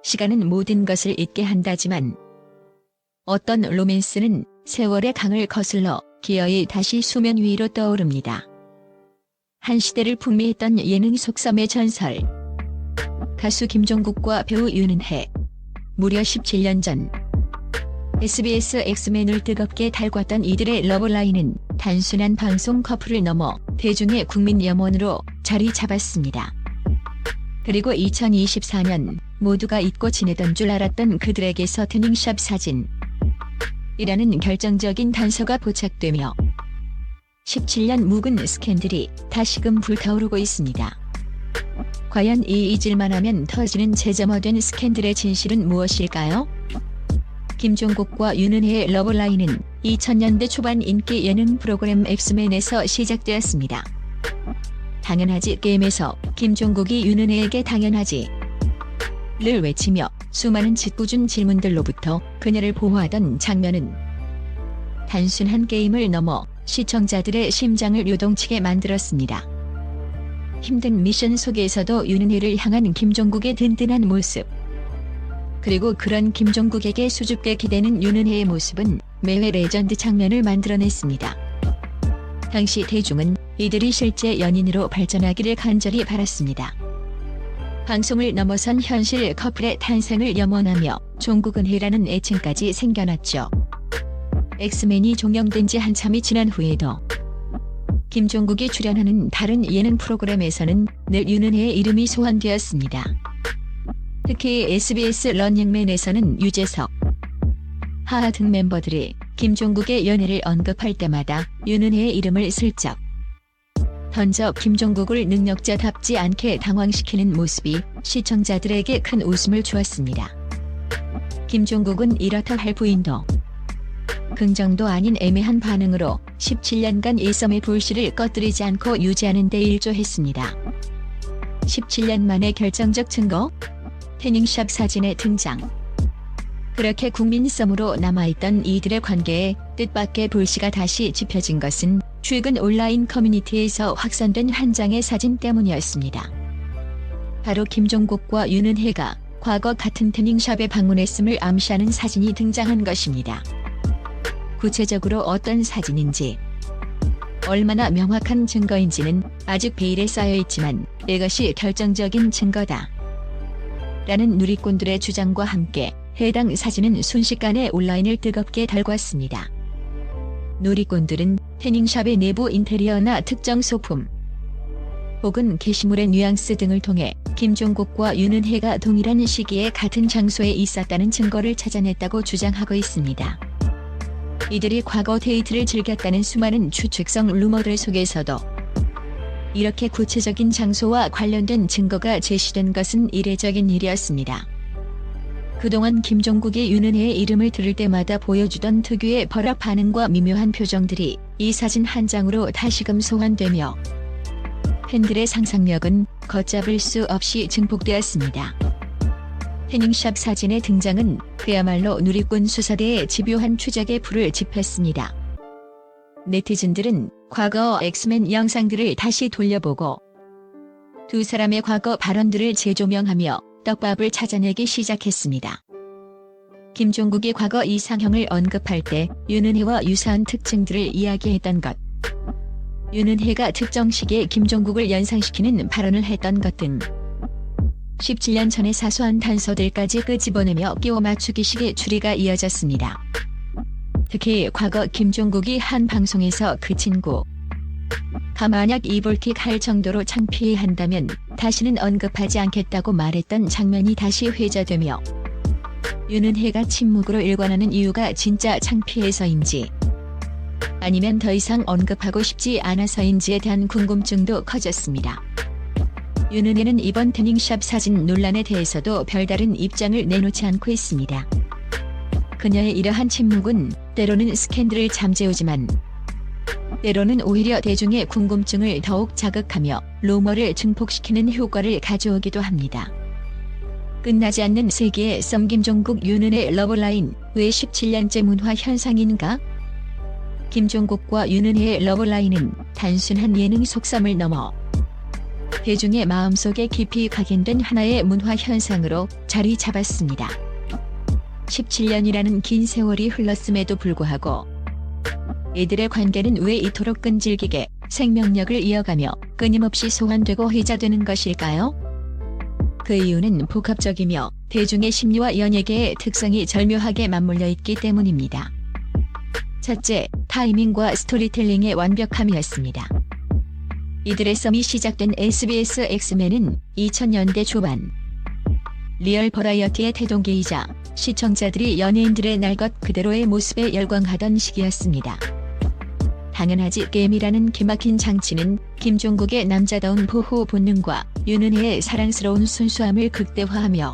시간은 모든 것을 잊게 한다지만 어떤 로맨스는 세월의 강을 거슬러 기어이 다시 수면 위로 떠오릅니다. 한 시대를 풍미했던 예능 속섬의 전설. 가수 김종국과 배우 윤은혜. 무려 17년 전 SBS 엑스맨을 뜨겁게 달궜던 이들의 러브라인은 단순한 방송 커플을 넘어 대중의 국민 염원으로 자리 잡았습니다. 그리고 2024년 모두가 잊고 지내던 줄 알았던 그들에게서 태닝샵 사진이라는 결정적인 단서가 포착되며 17년 묵은 스캔들이 다시금 불타오르고 있습니다. 과연 이 잊을만 하면 터지는 재점화된 스캔들의 진실은 무엇일까요? 김종국과 윤은혜의 러브라인은 2000년대 초반 인기 예능 프로그램 엑스맨에서 시작되었습니다. 당연하지 게임에서 김종국이 윤은혜에게 당연하지 를 외치며 수많은 짓궂은 질문들로부터 그녀를 보호하던 장면은 단순한 게임을 넘어 시청자들의 심장을 요동치게 만들었습니다. 힘든 미션 속에서도 윤은혜를 향한 김종국의 든든한 모습. 그리고 그런 김종국에게 수줍게 기대는 윤은혜의 모습은 매회 레전드 장면을 만들어냈습니다. 당시 대중은 이들이 실제 연인으로 발전하기를 간절히 바랐습니다. 방송을 넘어선 현실 커플의 탄생을 염원하며 종국은혜라는 애칭까지 생겨났죠. 엑스맨이 종영된 지 한참이 지난 후에도 김종국이 출연하는 다른 예능 프로그램에서는 늘 윤은혜의 이름이 소환되었습니다. 특히 SBS 런닝맨에서는 유재석, 하하 등 멤버들이 김종국의 연애를 언급할 때마다 윤은혜의 이름을 슬쩍 던져 김종국을 능력자답지 않게 당황시키는 모습이 시청자들에게 큰 웃음을 주었습니다. 김종국은 이렇다 할 부인도 긍정도 아닌 애매한 반응으로 17년간 일섬의 불씨를 꺼뜨리지 않고 유지하는 데 일조했습니다. 17년 만의 결정적 증거? 태닝샵 사진의 등장. 그렇게 국민썸으로 남아있던 이들의 관계에 뜻밖의 불씨가 다시 지펴진 것은 최근 온라인 커뮤니티에서 확산된 한 장의 사진 때문이었습니다. 바로 김종국과 윤은혜가 과거 같은 태닝샵에 방문했음을 암시하는 사진이 등장한 것입니다. 구체적으로 어떤 사진인지, 얼마나 명확한 증거인지는 아직 베일에 쌓여있지만 이것이 결정적인 증거다 라는 누리꾼들의 주장과 함께 해당 사진은 순식간에 온라인을 뜨겁게 달궜습니다. 누리꾼들은 태닝샵의 내부 인테리어나 특정 소품 혹은 게시물의 뉘앙스 등을 통해 김종국과 윤은혜가 동일한 시기에 같은 장소에 있었다는 증거를 찾아냈다고 주장하고 있습니다. 이들이 과거 데이트를 즐겼다는 수많은 추측성 루머들 속에서도 이렇게 구체적인 장소와 관련된 증거가 제시된 것은 이례적인 일이었습니다. 그동안 김종국이 윤은혜의 이름을 들을 때마다 보여주던 특유의 버럭 반응과 미묘한 표정들이 이 사진 한 장으로 다시금 소환되며 팬들의 상상력은 걷잡을 수 없이 증폭되었습니다. 태닝샵 사진의 등장은 그야말로 누리꾼 수사대의 집요한 추적에 불을 지폈습니다. 네티즌들은 과거 엑스맨 영상들을 다시 돌려보고 두 사람의 과거 발언들을 재조명하며 떡밥을 찾아내기 시작했습니다. 김종국이 과거 이상형을 언급할 때 윤은혜와 유사한 특징들을 이야기했던 것, 윤은혜가 특정 시기에 김종국을 연상시키는 발언을 했던 것 등 17년 전의 사소한 단서들까지 끄집어내며 끼워 맞추기식의 추리가 이어졌습니다. 특히 과거 김종국이 한 방송에서 그 친구가 만약 이불킥 할 정도로 창피해한다면 다시는 언급하지 않겠다고 말했던 장면이 다시 회자되며 윤은혜가 침묵으로 일관하는 이유가 진짜 창피해서인지 아니면 더 이상 언급하고 싶지 않아서인지에 대한 궁금증도 커졌습니다. 윤은혜는 이번 태닝샵 사진 논란에 대해서도 별다른 입장을 내놓지 않고 있습니다. 그녀의 이러한 침묵은 때로는 스캔들을 잠재우지만 때로는 오히려 대중의 궁금증을 더욱 자극하며 루머를 증폭시키는 효과를 가져오기도 합니다. 끝나지 않는 세기의 썸 김종국 윤은혜 러브라인 왜 17년째 문화 현상인가? 김종국과 윤은혜의 러브라인은 단순한 예능 속섬을 넘어 대중의 마음속에 깊이 각인된 하나의 문화 현상으로 자리 잡았습니다. 17년이라는 긴 세월이 흘렀음에도 불구하고 이들의 관계는 왜 이토록 끈질기게 생명력을 이어가며 끊임없이 소환되고 회자되는 것일까요? 그 이유는 복합적이며 대중의 심리와 연예계의 특성이 절묘하게 맞물려 있기 때문입니다. 첫째, 타이밍과 스토리텔링의 완벽함이었습니다. 이들의 썸이 시작된 SBS 엑스맨은 2000년대 초반 리얼 버라이어티의 태동기이자 시청자들이 연예인들의 날 것 그대로의 모습에 열광하던 시기였습니다. 당연하지 게임이라는 기막힌 장치는 김종국의 남자다운 보호 본능과 윤은혜의 사랑스러운 순수함을 극대화하며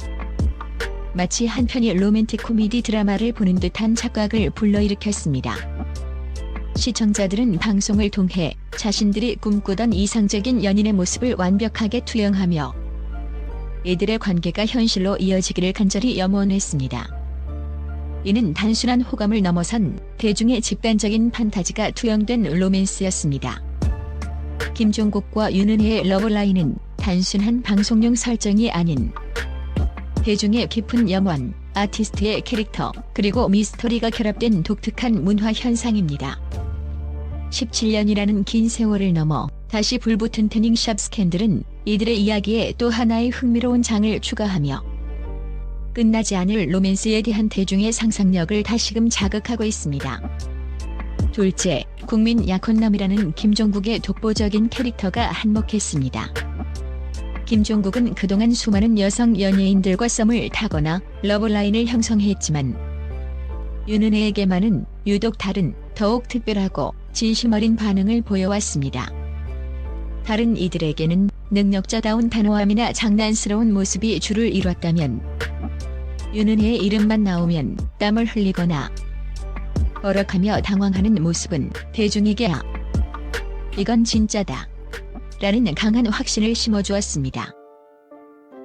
마치 한 편의 로맨틱 코미디 드라마를 보는 듯한 착각을 불러일으켰습니다. 시청자들은 방송을 통해 자신들이 꿈꾸던 이상적인 연인의 모습을 완벽하게 투영하며 이들의 관계가 현실로 이어지기를 간절히 염원했습니다. 이는 단순한 호감을 넘어선 대중의 집단적인 판타지가 투영된 로맨스였습니다. 김종국과 윤은혜의 러브라인은 단순한 방송용 설정이 아닌 대중의 깊은 염원, 아티스트의 캐릭터, 그리고 미스터리가 결합된 독특한 문화 현상입니다. 17년이라는 긴 세월을 넘어 다시 불붙은 태닝샵 스캔들은 이들의 이야기에 또 하나의 흥미로운 장을 추가하며 끝나지 않을 로맨스에 대한 대중의 상상력을 다시금 자극하고 있습니다. 둘째, 국민 약혼남이라는 김종국의 독보적인 캐릭터가 한몫했습니다. 김종국은 그동안 수많은 여성 연예인들과 썸을 타거나 러브라인을 형성했지만 윤은혜에게만은 유독 다른, 더욱 특별하고 진심 어린 반응을 보여왔습니다. 다른 이들에게는 능력자다운 단호함이나 장난스러운 모습이 주를 이뤘다면 윤은혜의 이름만 나오면 땀을 흘리거나 어락하며 당황하는 모습은 대중에게 이건 진짜다 라는 강한 확신을 심어주었습니다.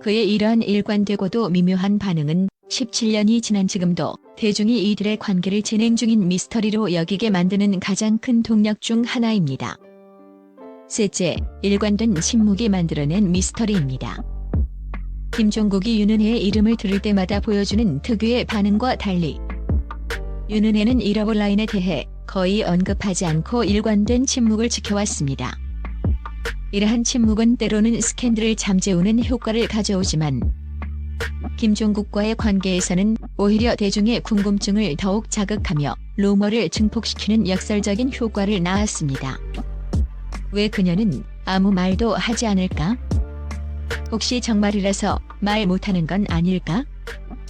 그의 이러한 일관되고도 미묘한 반응은 17년이 지난 지금도 대중이 이들의 관계를 진행 중인 미스터리로 여기게 만드는 가장 큰 동력 중 하나입니다. 셋째, 일관된 침묵이 만들어낸 미스터리입니다. 김종국이 윤은혜의 이름을 들을 때마다 보여주는 특유의 반응과 달리 윤은혜는 이 러브라인에 대해 거의 언급하지 않고 일관된 침묵을 지켜왔습니다. 이러한 침묵은 때로는 스캔들을 잠재우는 효과를 가져오지만 김종국과의 관계에서는 오히려 대중의 궁금증을 더욱 자극하며 루머를 증폭시키는 역설적인 효과를 낳았습니다. 왜 그녀는 아무 말도 하지 않을까? 혹시 정말이라서 말 못하는 건 아닐까?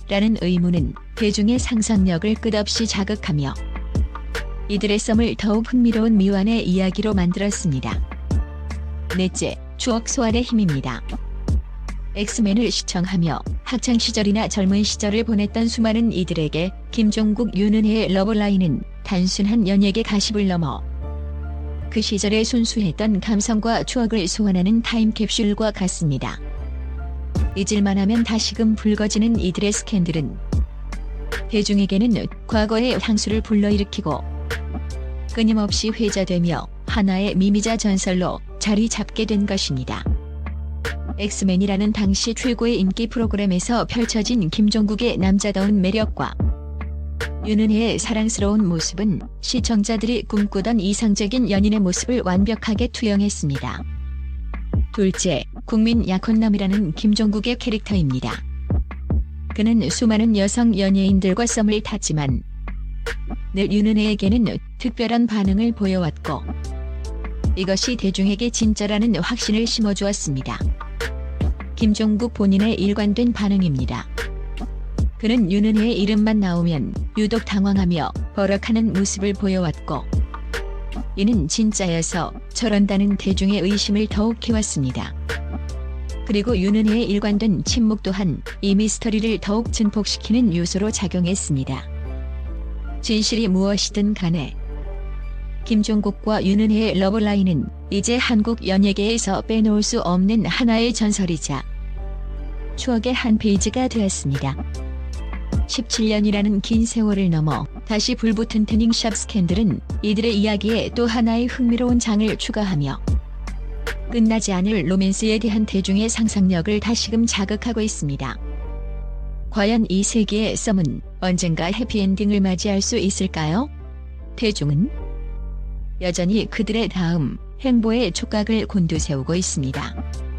라는 의문은 대중의 상상력을 끝없이 자극하며 이들의 썸을 더욱 흥미로운 미완의 이야기로 만들었습니다. 넷째, 추억 소환의 힘입니다. 엑스맨을 시청하며 학창시절이나 젊은 시절을 보냈던 수많은 이들에게 김종국 윤은혜의 러브라인은 단순한 연예계 가십을 넘어 그 시절의 순수했던 감성과 추억을 소환하는 타임캡슐과 같습니다. 잊을만 하면 다시금 붉어지는 이들의 스캔들은 대중에게는 과거의 향수를 불러일으키고 끊임없이 회자되며 하나의 미미자 전설로 자리 잡게 된 것입니다. 엑스맨이라는 당시 최고의 인기 프로그램에서 펼쳐진 김종국의 남자다운 매력과 윤은혜의 사랑스러운 모습은 시청자들이 꿈꾸던 이상적인 연인의 모습을 완벽하게 투영했습니다. 둘째, 국민 약혼남이라는 김종국의 캐릭터입니다. 그는 수많은 여성 연예인들과 썸을 탔지만 늘 윤은혜에게는 특별한 반응을 보여왔고 이것이 대중에게 진짜라는 확신을 심어주었습니다. 김종국 본인의 일관된 반응입니다. 그는 윤은혜의 이름만 나오면 유독 당황하며 버럭하는 모습을 보여왔고 이는 진짜여서 저런다는 대중의 의심을 더욱 키웠습니다. 그리고 윤은혜의 일관된 침묵 또한 이 미스터리를 더욱 증폭시키는 요소로 작용했습니다. 진실이 무엇이든 간에 김종국과 윤은혜의 러브라인은 이제 한국 연예계에서 빼놓을 수 없는 하나의 전설이자 추억의 한 페이지가 되었습니다. 17년이라는 긴 세월을 넘어 다시 불붙은 태닝샵 스캔들은 이들의 이야기에 또 하나의 흥미로운 장을 추가하며 끝나지 않을 로맨스에 대한 대중의 상상력을 다시금 자극하고 있습니다. 과연 이 세 개의 썸은 언젠가 해피엔딩을 맞이할 수 있을까요? 대중은 여전히 그들의 다음 행보의 촉각을 곤두세우고 있습니다.